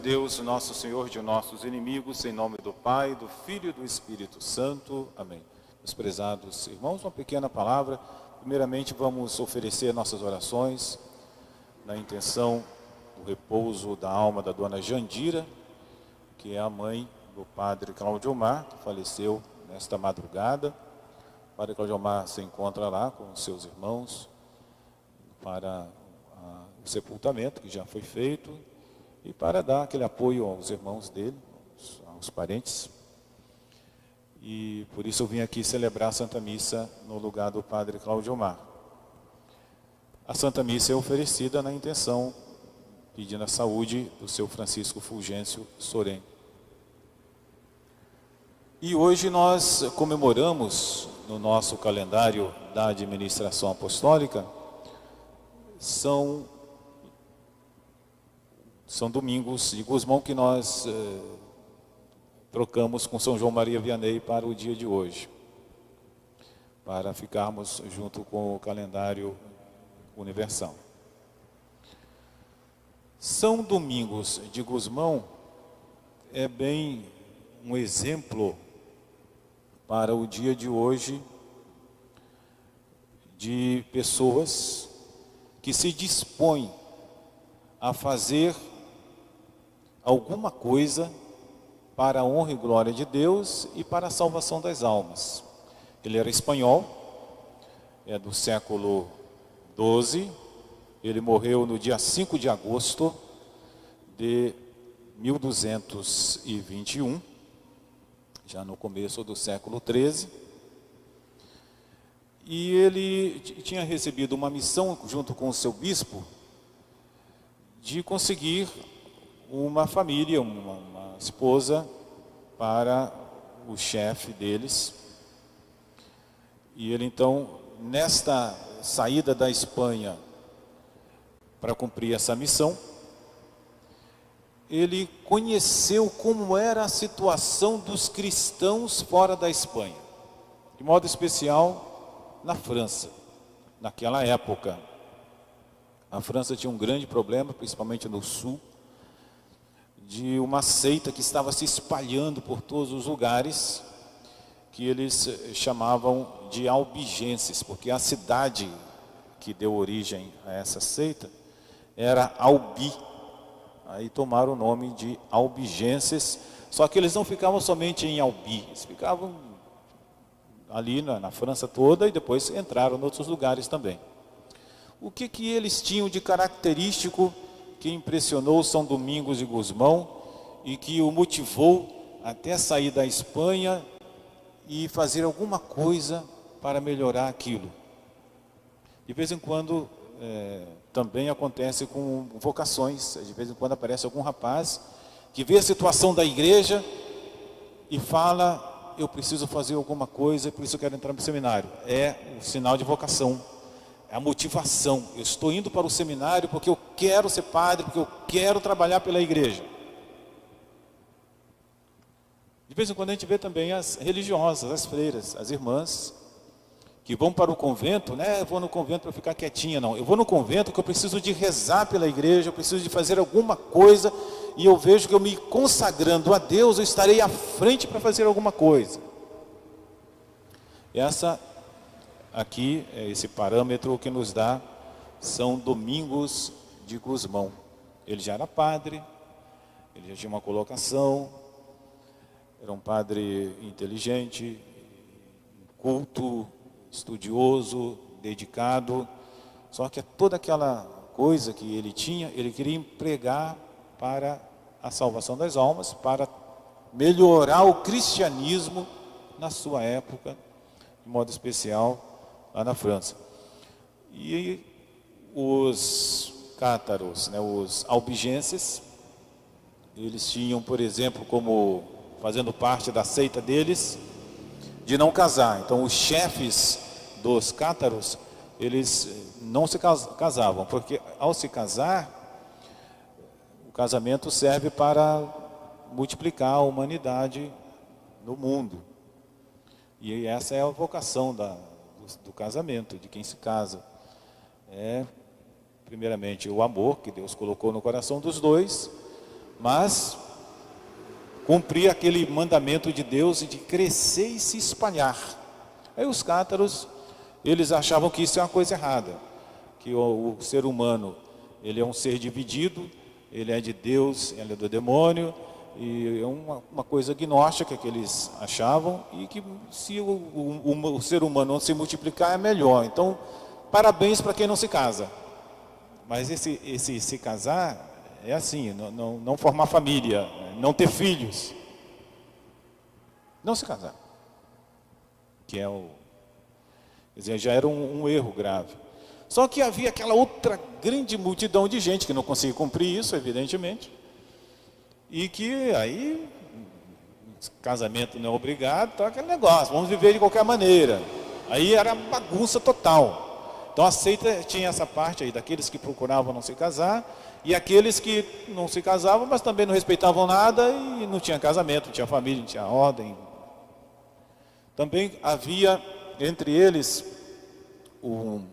Deus, nosso Senhor, de nossos inimigos, em nome do Pai, do Filho e do Espírito Santo. Amém. Meus prezados irmãos, uma pequena palavra. Primeiramente, vamos oferecer nossas orações na intenção do repouso da alma da dona Jandira, que é a mãe do padre Cláudio Omar, que faleceu nesta madrugada. O padre Cláudio Omar se encontra lá com os seus irmãos para o sepultamento que já foi feito e para dar aquele apoio aos irmãos dele, aos parentes. E por isso eu vim aqui celebrar a Santa Missa no lugar do padre Cláudio Omar. A Santa Missa é oferecida na intenção, pedindo a saúde do seu Francisco Fulgêncio Sorém. E hoje nós comemoramos no nosso calendário da administração apostólica, são domingos de Gusmão que nós trocamos com São João Maria Vianney para o dia de hoje, para ficarmos junto com o calendário universal. São Domingos de Gusmão é bem um exemplo para o dia de hoje de pessoas que se dispõem a fazer alguma coisa para a honra e glória de Deus e para a salvação das almas. Ele era espanhol, é do século XII, ele morreu no dia 5 de agosto de 1221, já no começo do século XIII, e ele tinha recebido uma missão junto com o seu bispo de conseguir uma família, uma esposa para o chefe deles. E ele então, nesta saída da Espanha para cumprir essa missão, ele conheceu como era a situação dos cristãos fora da Espanha, de modo especial na França. Naquela época, a França tinha um grande problema, principalmente no sul, de uma seita que estava se espalhando por todos os lugares, que eles chamavam de albigenses, porque a cidade que deu origem a essa seita era Albi. Aí tomaram o nome de albigenses, só que eles não ficavam somente em Albi, eles ficavam ali na França toda e depois entraram em outros lugares também. O que eles tinham de característico que impressionou São Domingos de Gusmão e que o motivou até sair da Espanha e fazer alguma coisa para melhorar aquilo? De vez em quando também acontece com vocações. De vez em quando aparece algum rapaz que vê a situação da igreja e fala: eu preciso fazer alguma coisa, por isso eu quero entrar no seminário. É o sinal de vocação, é a motivação. Eu estou indo para o seminário porque eu quero ser padre, porque eu quero trabalhar pela igreja. De vez em quando a gente vê também as religiosas, as freiras, as irmãs, que vão para o convento, né? Eu vou no convento para ficar quietinha, não. Eu vou no convento porque eu preciso de rezar pela igreja, eu preciso de fazer alguma coisa, e eu vejo que eu me consagrando a Deus, eu estarei à frente para fazer alguma coisa. Essa aqui é esse parâmetro que nos dá São Domingos de Gusmão. Ele já era padre, ele já tinha uma colocação, era um padre inteligente, culto, estudioso, dedicado, só que toda aquela coisa que ele tinha, ele queria empregar para a salvação das almas, para melhorar o cristianismo na sua época, de modo especial lá na França. E os cátaros, né, os albigenses, eles tinham, por exemplo, como fazendo parte da seita deles, de não casar. Então os chefes dos cátaros, eles não se casavam, porque ao se casar, o casamento serve para multiplicar a humanidade no mundo. E essa é a vocação do casamento, de quem se casa. É, primeiramente, o amor que Deus colocou no coração dos dois, mas cumprir aquele mandamento de Deus de crescer e se espalhar. Aí os cátaros, eles achavam que isso é uma coisa errada, que o ser humano, ele é um ser dividido, ele é de Deus, ele é do demônio, e é uma coisa gnóstica que eles achavam, e que se o ser humano não se multiplicar é melhor. Então, parabéns para quem não se casa. Mas esse se casar é assim, não formar família, não ter filhos, não se casar, que é quer dizer, já era um erro grave. Só que havia aquela outra grande multidão de gente que não conseguia cumprir isso, evidentemente, e que aí casamento não é obrigado, então aquele negócio, vamos viver de qualquer maneira. Aí era bagunça total. Então a seita tinha essa parte aí daqueles que procuravam não se casar e aqueles que não se casavam, mas também não respeitavam nada e não tinha casamento, não tinha família, não tinha ordem. Também havia entre eles um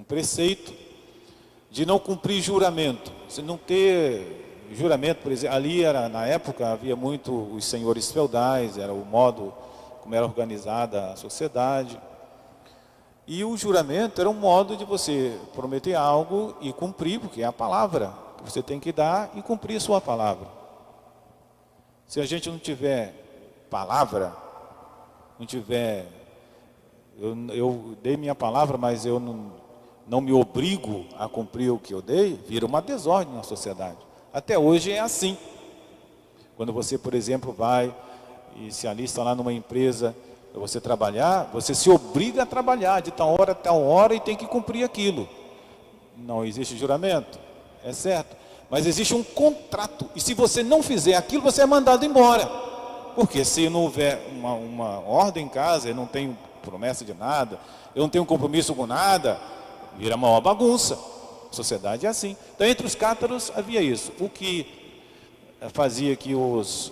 preceito de não cumprir juramento. Se não ter juramento, por exemplo, ali na época havia muito os senhores feudais, era o modo como era organizada a sociedade. E o juramento era um modo de você prometer algo e cumprir, porque é a palavra que você tem que dar e cumprir a sua palavra. Se a gente não tiver palavra, não tiver, eu dei minha palavra, mas eu não me obrigo a cumprir o que eu dei, vira uma desordem na sociedade. Até hoje é assim. Quando você, por exemplo, vai e se alista lá numa empresa para você trabalhar, você se obriga a trabalhar de tal hora a tal hora e tem que cumprir aquilo. Não existe juramento, é certo. Mas existe um contrato, e se você não fizer aquilo, você é mandado embora. Porque se não houver uma ordem em casa, eu não tenho promessa de nada, eu não tenho compromisso com nada, vira uma maior bagunça. A sociedade é assim. Então, entre os cátaros havia isso. O que fazia que os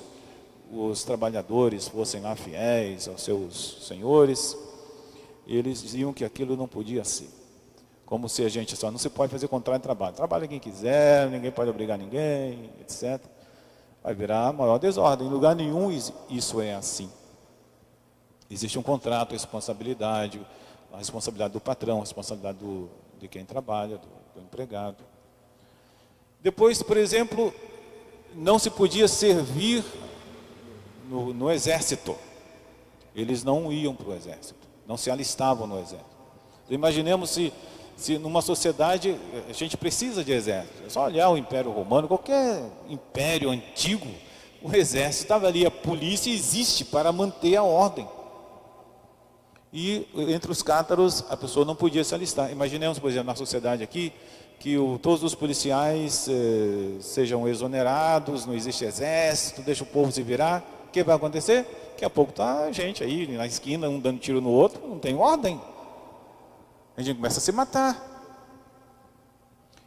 trabalhadores fossem lá fiéis aos seus senhores, eles diziam que aquilo não podia ser. Como se a gente só não se pode fazer contrato de trabalho. Trabalha quem quiser, ninguém pode obrigar ninguém, etc. Vai virar a maior desordem. Em lugar nenhum isso é assim. Existe um contrato, a responsabilidade do patrão, a responsabilidade de quem trabalha, do empregado. Depois, por exemplo, não se podia servir no exército. Eles não iam para o exército, não se alistavam no exército. Então, imaginemos se numa sociedade a gente precisa de exército. É só olhar o Império Romano, qualquer império antigo, o exército estava ali, a polícia existe para manter a ordem. E entre os cátaros a pessoa não podia se alistar. Imaginemos, por exemplo, na sociedade aqui, que todos os policiais sejam exonerados, não existe exército, deixa o povo se virar. O que vai acontecer? Daqui a pouco está a gente aí na esquina, um dando tiro no outro, não tem ordem. A gente começa a se matar.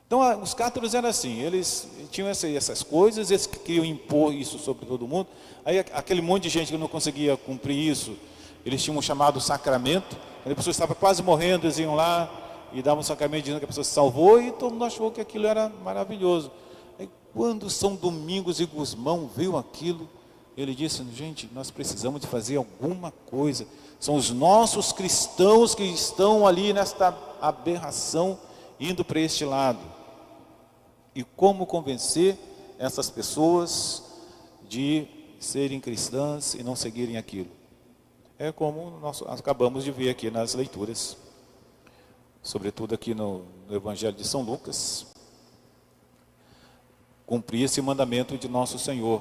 Então os cátaros eram assim, eles tinham essas coisas, eles queriam impor isso sobre todo mundo. Aí aquele monte de gente que não conseguia cumprir isso, eles tinham um chamado sacramento. Quando a pessoa estava quase morrendo, eles iam lá e davam um sacramento dizendo que a pessoa se salvou, e todo mundo achou que aquilo era maravilhoso. Aí quando São Domingos e Gusmão viu aquilo, ele disse: gente, nós precisamos de fazer alguma coisa. São os nossos cristãos que estão ali nesta aberração, indo para este lado. E como convencer essas pessoas de serem cristãs e não seguirem aquilo? É como nós acabamos de ver aqui nas leituras, sobretudo aqui no Evangelho de São Lucas. Cumprir esse mandamento de nosso Senhor.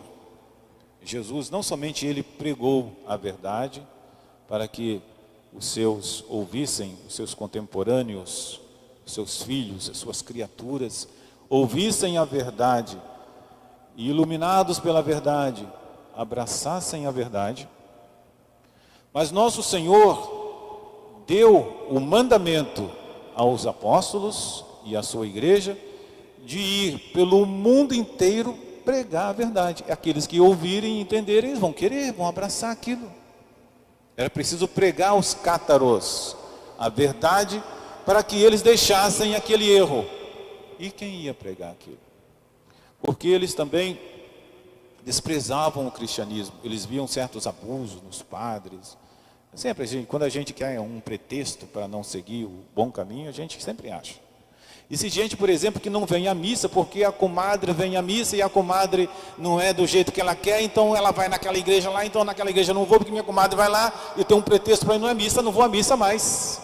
Jesus, não somente ele pregou a verdade para que os seus ouvissem, os seus contemporâneos, os seus filhos, as suas criaturas, ouvissem a verdade e, iluminados pela verdade, abraçassem a verdade, mas nosso Senhor deu o mandamento aos apóstolos e à sua igreja de ir pelo mundo inteiro pregar a verdade. Aqueles que ouvirem e entenderem, eles vão querer, vão abraçar aquilo. Era preciso pregar aos cátaros a verdade para que eles deixassem aquele erro. E quem ia pregar aquilo? Porque eles também desprezavam o cristianismo. Eles viam certos abusos nos padres. Sempre, quando a gente quer um pretexto para não seguir o bom caminho, a gente sempre acha. Existe gente, por exemplo, que não vem à missa porque a comadre vem à missa e a comadre não é do jeito que ela quer, então ela vai naquela igreja lá, então naquela igreja eu não vou porque minha comadre vai lá e tem um pretexto para ir à missa, não vou à missa mais.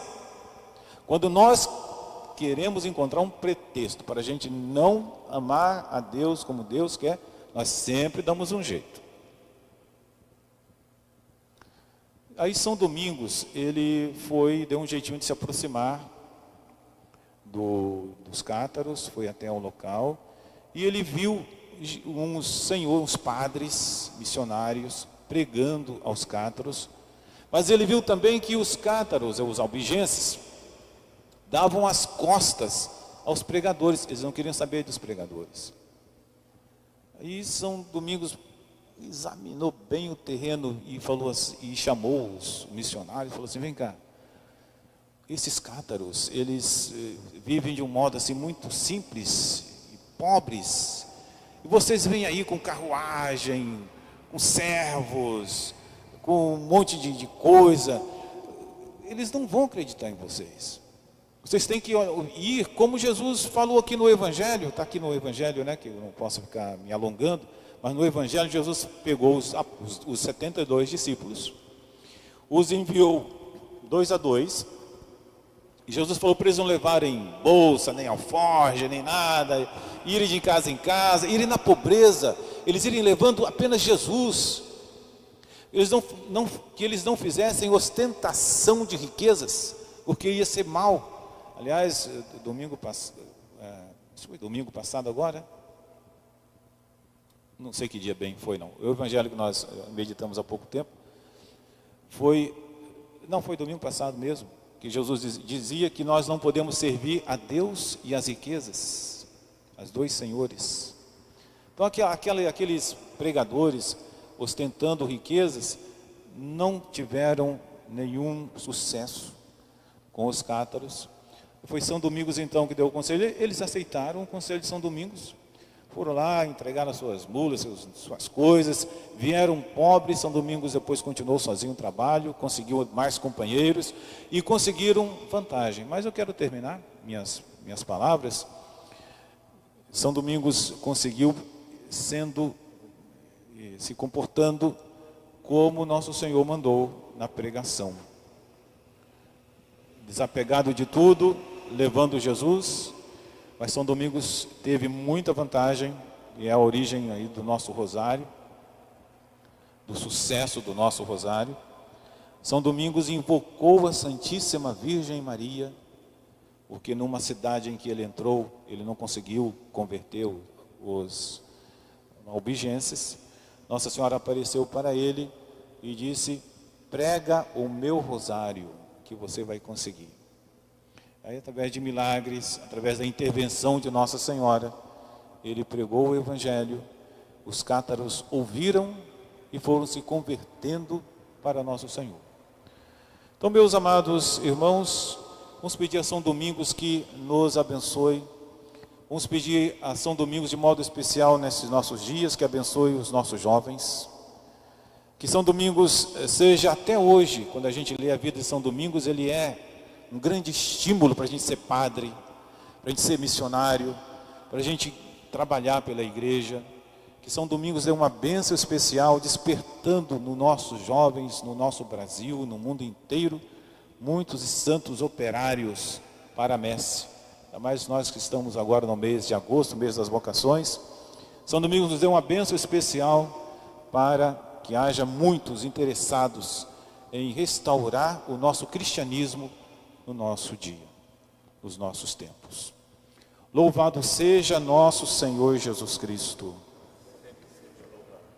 Quando nós queremos encontrar um pretexto para a gente não amar a Deus como Deus quer, nós sempre damos um jeito. Aí São Domingos, ele deu um jeitinho de se aproximar dos cátaros, foi até o local, e ele viu uns padres missionários pregando aos cátaros, mas ele viu também que os cátaros, os albigenses, davam as costas aos pregadores, eles não queriam saber dos pregadores. Aí São Domingos examinou bem o terreno e falou assim, e chamou os missionários, falou assim: vem cá, esses cátaros, eles vivem de um modo assim muito simples e pobres, e vocês vêm aí com carruagem, com servos, com um monte de coisa, eles não vão acreditar em vocês. Vocês têm que ir, como Jesus falou aqui no Evangelho, está aqui no Evangelho, né, que eu não posso ficar me alongando, mas no Evangelho Jesus pegou os 72 discípulos, os enviou 2 a 2, e Jesus falou para eles não levarem bolsa, nem alforje, nem nada, irem de casa em casa, irem na pobreza, eles irem levando apenas Jesus, que eles não fizessem ostentação de riquezas, porque ia ser mal. Aliás, domingo passado agora, não sei que dia bem foi não, o evangelho que nós meditamos há pouco tempo, foi domingo passado mesmo, que Jesus dizia que nós não podemos servir a Deus e as riquezas, as dois senhores. Então aqueles pregadores ostentando riquezas não tiveram nenhum sucesso com os cátaros. Foi São Domingos então que deu o conselho, eles aceitaram o conselho de São Domingos, foram lá, entregaram as suas mulas, suas coisas, vieram pobres. São Domingos depois continuou sozinho o trabalho, conseguiu mais companheiros e conseguiram vantagem. Mas eu quero terminar minhas palavras. São Domingos conseguiu se comportando como nosso Senhor mandou na pregação. Desapegado de tudo, levando Jesus. Mas São Domingos teve muita vantagem, e é a origem aí do nosso rosário, do sucesso do nosso rosário. São Domingos invocou a Santíssima Virgem Maria, porque numa cidade em que ele entrou, ele não conseguiu converter os albigenses. Nossa Senhora apareceu para ele e disse: prega o meu rosário, que você vai conseguir. Aí, através de milagres, através da intervenção de Nossa Senhora, ele pregou o Evangelho, os cátaros ouviram e foram se convertendo para Nosso Senhor. Então, meus amados irmãos, vamos pedir a São Domingos que nos abençoe, vamos pedir a São Domingos de modo especial nesses nossos dias, que abençoe os nossos jovens, que São Domingos seja até hoje, quando a gente lê a vida de São Domingos, ele é um grande estímulo para a gente ser padre, para a gente ser missionário, para a gente trabalhar pela igreja. Que São Domingos dê uma bênção especial, despertando nos nossos jovens, no nosso Brasil, no mundo inteiro, muitos e santos operários para a messe. Ainda mais nós que estamos agora no mês de agosto, mês das vocações. São Domingos nos dê uma bênção especial para que haja muitos interessados em restaurar o nosso cristianismo no nosso dia, nos nossos tempos. Louvado seja nosso Senhor Jesus Cristo.